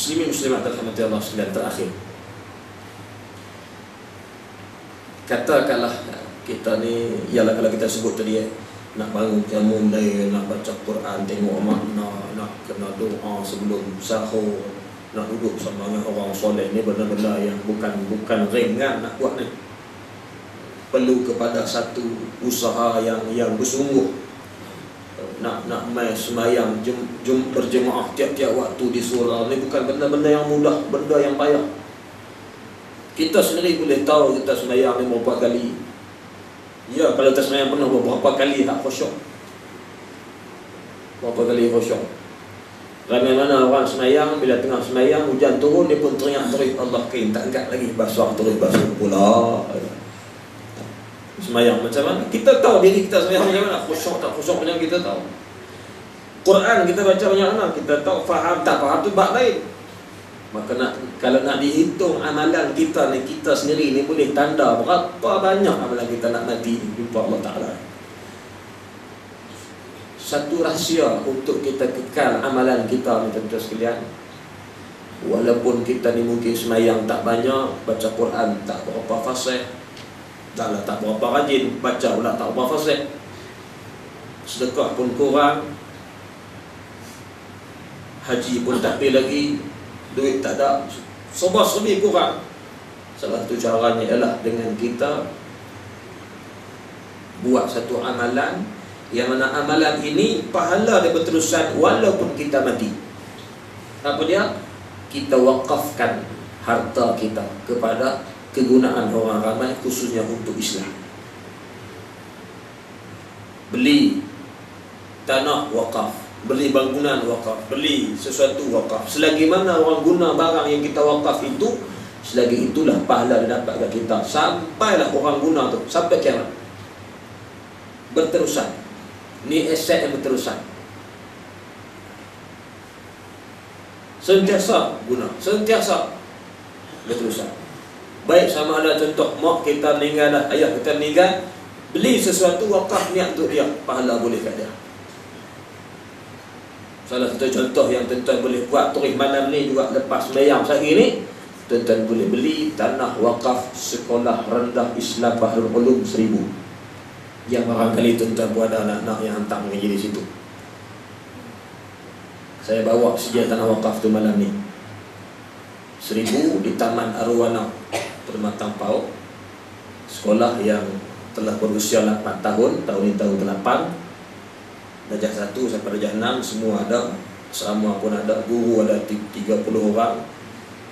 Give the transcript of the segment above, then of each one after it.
Muslimin muslimat rahmati Allah sekalian, terakhir, katakanlah kita ni, ialah kalau kita sebut tadi nak bangun qiyamul lail, nak baca Quran, tengok makna, nak kena doa sebelum sahur, nak duduk sama dengan orang soleh, ni benda-benda yang bukan ringan nak buat ni. Perlu kepada satu usaha yang bersungguh. Nak mai sembahyang berjemaah tiap-tiap waktu di surau ni bukan benda-benda yang mudah, benda yang payah. Kita sendiri boleh tahu kita sembahyang ni berapa kali. Ya, kalau kita sembahyang penuh berapa kali tak khusyuk. Berapa kali khusyuk. Ramai mana orang sembahyang, bila tengah sembahyang hujan turun dia pun teriak-teriak Allah kain tak angkat lagi, basah terus basuh pula. Sembahyang macam mana? Kita tahu diri kita sembahyang macam mana, khusyuk tak khusyuk macam kita tahu. Quran kita baca banyak mana, kita tahu, faham tak faham tu bab lain. Maka kalau nak dihitung amalan kita ni, kita sendiri ni boleh tanda berapa banyak amalan kita nak mati jumpa Allah Ta'ala. Satu rahsia untuk kita kekal amalan kita ni tuan-tuan sekalian, walaupun kita ni mungkin sembahyang tak banyak, baca Quran tak berapa fasih, tak berapa rajin, baca pula tak berapa fasih, sedekah pun kurang, haji pun tak boleh lagi, duit tak ada, serba-serbi kurang. Salah satu caranya ialah dengan kita buat satu amalan yang mana amalan ini pahala dia berterusan walaupun kita mati. Apa dia? Kita wakafkan harta kita kepada kegunaan orang ramai, khususnya untuk Islam. Beli tanah wakaf, beli bangunan wakaf, beli sesuatu wakaf. Selagi mana orang guna barang yang kita wakaf itu, selagi itulah pahala dia dapat kat kita. Sampailah orang guna tu, sampai kiamat. Berterusan. Ni aset yang berterusan. Sentiasa guna, sentiasa berterusan. Baik sama ada contoh mak kita meninggal dah, ayah kita meninggal, beli sesuatu wakaf niat untuk dia, pahala boleh kat dia. Salah satu contoh yang tuan-tuan boleh buat turis malam ni juga lepas sembahyang sehari ni, tuan-tuan boleh beli tanah wakaf sekolah rendah Islam Bahrul Ulum 1000. Yang barangkali tuan-tuan pun ada anak-anak yang hantar mengaji di situ. Saya bawa sejarah tanah wakaf tu malam ni. 1000 di Taman Arwana, Permatang Pau. Sekolah yang telah berusia 8 tahun, tahun ini tahun ke-8. Darjah 1 sampai darjah 6 semua ada. Asrama pun ada, guru ada 30 orang,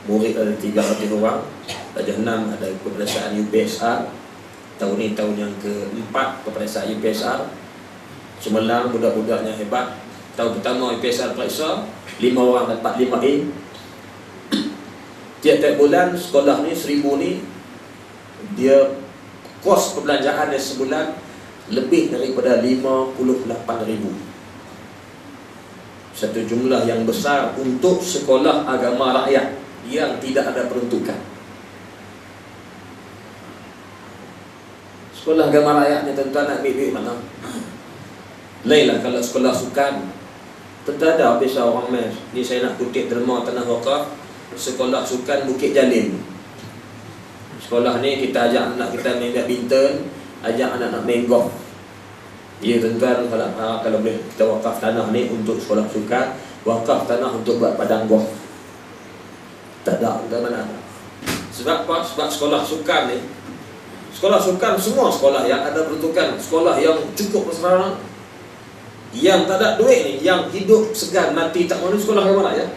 murid ada 300 orang. Darjah 6 ada peperiksaan UPSR. Tahun ini tahun yang ke-4 peperiksaan UPSR. Cemerlang, budak-budaknya hebat. Tahun pertama UPSR periksa, 5 orang dapat 5A. Tiap-tiap bulan sekolah ni 1000 ni, dia kos perbelanjaan dia sebulan lebih daripada 58,000. Satu jumlah yang besar untuk sekolah agama rakyat yang tidak ada peruntukan. Sekolah agama rakyat ni tuan-tuan nak ambil duit mana? Lainlah kalau sekolah sukan. Tentu ada biasa orang mes. Ni saya nak kutip derma tanah wakaf, sekolah sukan Bukit Jalil. Sekolah ni kita ajak anak kita main badminton, ajak anak-anak main golf. Ya tuan-tuan, kalau boleh kita wakaf tanah ni untuk sekolah sukan, wakaf tanah untuk buat padang golf. Tak ada mana. Sebab apa? Sebab sekolah sukan ni, sekolah sukan semua sekolah yang ada peruntukan, sekolah yang cukup persebaran, yang tak ada duit ni, yang hidup segan mati tak mahu, sekolah agama rakyat.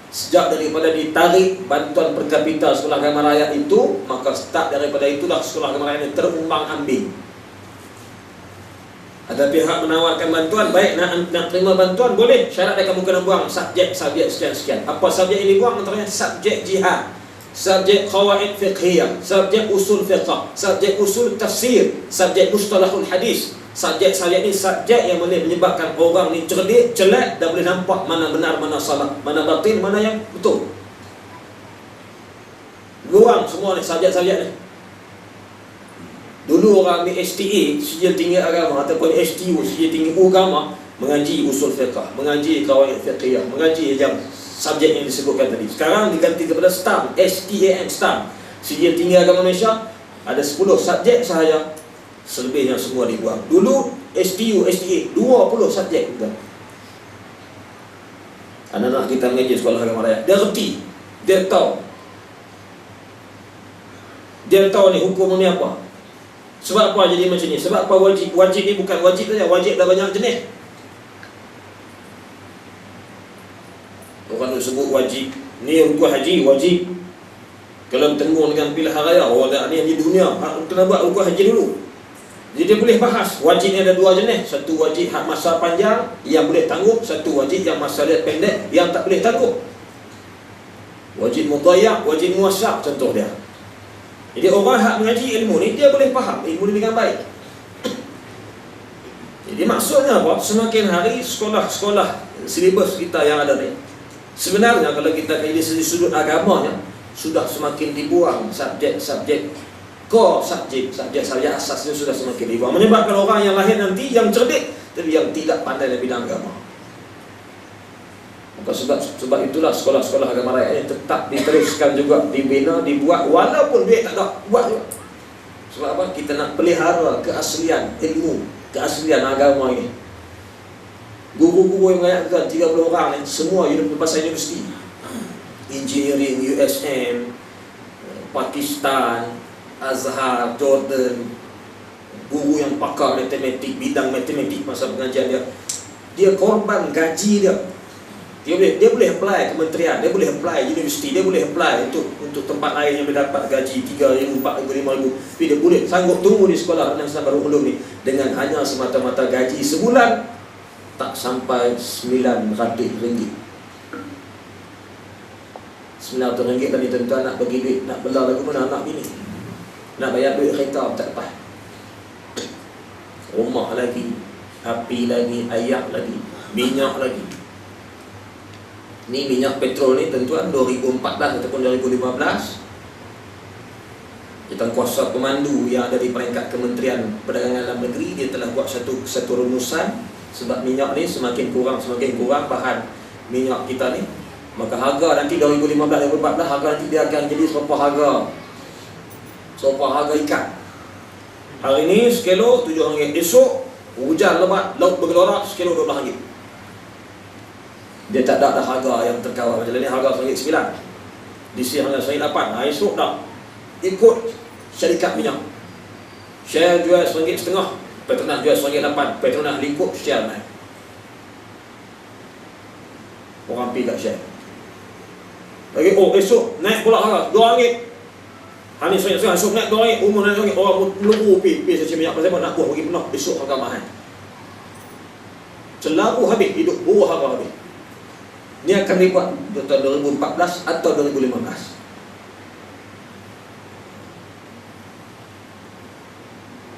Sejak daripada ditarik bantuan per kapita sekolah agama rakyat itu, maka start daripada itulah sekolah agama rakyat ini terumbang ambing. Ada pihak menawarkan bantuan, baik nak terima bantuan boleh, syarat dia kamu kena buang subjek sekian-sekian. Apa subjek ini buang? Antaranya subjek jihad, subjek qawaid fiqhiyah, subjek usul fiqh, subjek usul tafsir, subjek mustalahul hadis. Subjek ini subjek yang boleh menyebabkan orang ni cerdik, celak dan boleh nampak mana benar, mana salah, mana batil, mana yang betul. Luang semua ni subjek-subjek ni. Dulu orang ambil STA, sijil tinggi agama, ataupun STU, sijil tinggi agama, mengaji usul fiqh, mengaji qawaid fiqhiyah, mengaji jam subjek yang disebutkan tadi. Sekarang diganti kepada STAM, STAM, STAM. Sijil Tinggi Agama Malaysia ada 10 subjek sahaja. Selebihnya semua dibuang. Dulu STU, STA 20 subjek juga. Anak-anak kita mengaji sekolah agama raya, dia reti, dia tahu ni hukum ni apa. Sebab apa jadi macam ni? Sebab apa wajib? Wajib ni bukan wajib saja, wajib dah banyak jenis. Orang tu sebut wajib, ni rukun haji wajib. Kalau bertemu dengan pilihan raya, ni di dunia, kena buat rukun haji dulu. Jadi dia boleh bahas, wajib ni ada 2 jenis. Satu wajib hak masa panjang yang boleh tangguh, satu wajib yang masa dia pendek yang tak boleh tangguh. Wajib mudayyak, wajib muwassaq contoh dia. Jadi orang hak mengaji ilmu ni, dia boleh faham ilmu ni dengan baik. Jadi maksudnya apa? Semakin hari sekolah-sekolah silibus kita yang ada ni, sebenarnya kalau kita kaji dari sudut agamanya, sudah semakin dibuang subjek-subjek core, subjek asasnya sudah semakin dibuang. Menyebabkan orang yang lahir nanti yang cerdik, tapi yang tidak pandai dalam bidang agama. Maka sebab itulah sekolah-sekolah agama raya ini tetap diteruskan juga, dibina, dibuat, walaupun duit tak ada, buat juga. Sebab apa? Kita nak pelihara keaslian ilmu, keaslian agama ini. Guru-guru yang mengajarkan 30 orang ni, semua pasal universiti. Engineering, USM, Pakistan, Azhar, Jordan, guru yang pakar matematik, bidang matematik masa pengajian dia korban gaji dia. Dia boleh apply kementerian, dia boleh apply universiti, dia boleh apply untuk tempat lain yang mendapat gaji 3,000, 4,000, 5,000. Tapi dia boleh sanggup tunggu di sekolah Islam Darul Ulum ni dengan hanya semata-mata gaji sebulan tak sampai RM900. RM900 tadi tuan-tuan nak bagi duit, nak bela lagu mana anak bini, nak bayar duit kereta tak lepas, rumah lagi, api lagi, ayak lagi, minyak lagi. Ni minyak petrol ni tuan-tuan 2014 ataupun 2015, Jawatankuasa Pemandu yang ada di peringkat Kementerian Perdagangan Dalam Negeri, dia telah buat satu rumusan. Sebab minyak ni semakin kurang bahan minyak kita ni, maka harga nanti 2015-2014 harga nanti dia akan jadi serupa harga ikan. Hari ni sekilo RM7, esok hujan lebat, laut bergelora, sekilo RM12. Dia tak ada harga yang terkawal. Macam ni harga RM9, di sini harga RM8. Esok dah ikut syarikat minyak, Shell jual RM1.5, Petronas jual RM1.8, Petronas lingkup, Shell naik. Orang pergi kat Shell lagi, esok naik pula harga RM2. Hari ni esok naik RM2, umur naik RM2. Orang melunggu pergi saja minyak pasal nak buat bagi penuh, esok harga mahal. Selaku habis, hidup buruh harga habis. Ni akan dibuat tahun 2014 atau 2015.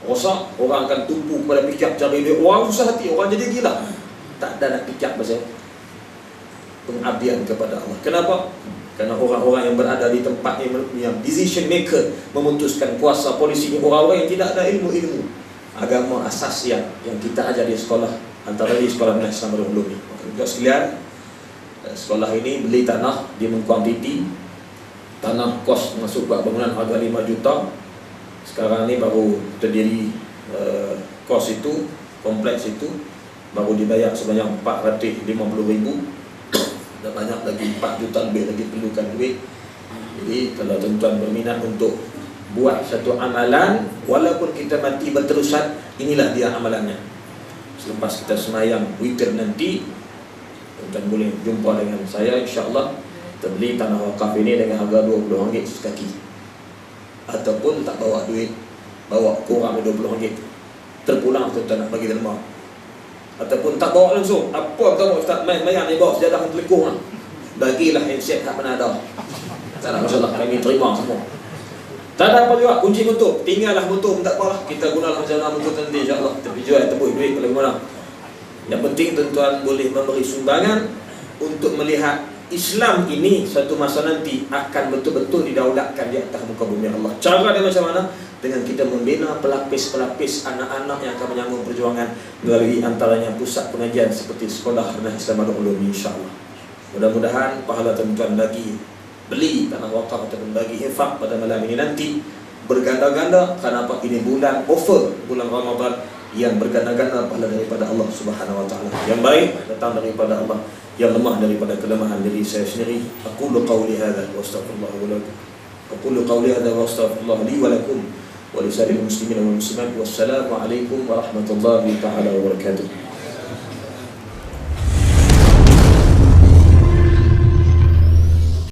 Rosak, orang akan tumpu kepada pikap cari duit. Orang susah hati, orang jadi gila. Tak ada nak pikap pasal pengabdian kepada Allah. Kenapa? Kerana orang-orang yang berada di tempat yang decision maker, memutuskan kuasa polisi ni, orang-orang yang tidak ada ilmu-ilmu agama asas yang kita ajar di sekolah, antara di sekolah Islam Darul Ulum ni. Untuk sekalian, sekolah ini beli tanah di mengkuantiti. Tanah kos masuk buat bangunan harga 5 juta. Sekarang ni baru terdiri kos itu, kompleks itu baru dibayar sebanyak 450,000. Dan banyak lagi 4 juta lebih lagi perlukan duit. Jadi kalau tuan-tuan berminat untuk buat satu amalan, walaupun kita mati berterusan, inilah dia amalannya. Selepas kita semayang witir nanti, tuan-tuan boleh jumpa dengan saya, insya-Allah. Kita beli tanah wakaf ini dengan harga RM20 sekaki. Ataupun tak bawa duit, bawa kurang RM20, terpulang tuan-tuan nak bagi derma. Ataupun tak bawa langsung, apa kamu Ustaz main-main ni bawa sejadah telekung lah, bagilah handset tak pernah ada. Tak ada masalah, kami terima semua. Tak ada apa juga, kunci motor, tinggallah motor, tak apalah, kita gunalah macam mana motor nanti, insya-Allah. Tapi jual tebus duit kalau mana. Yang penting tuan-tuan boleh memberi sumbangan untuk melihat Islam ini satu masa nanti akan betul-betul didaulatkan di atas muka bumi Allah. Cara dia macam mana? Dengan kita membina pelapis-pelapis anak-anak yang akan menyambung perjuangan melalui antaranya pusat pengajian seperti sekolah Islam Darul Ulum, insya-Allah. Mudah-mudahan pahala tuan-tuan bagi beli tanah wakaf ataupun bagi infak pada malam ini nanti berganda-ganda. Kenapa? Ini bulan offer, bulan Ramadan yang berganda-ganda pahala daripada Allah Subhanahu wa taala. Yang baik datang daripada Allah, yang lemah daripada kelemahan diri saya sendiri. Aqulu qawli hadza wa astaghfirullah wa lakum. Aqulu qawli hadza wa astaghfirullah li wa lakum wa li sa'iril muslimin wal muslimat. Wassalamu alaikum warahmatullahi taala wabarakatuh.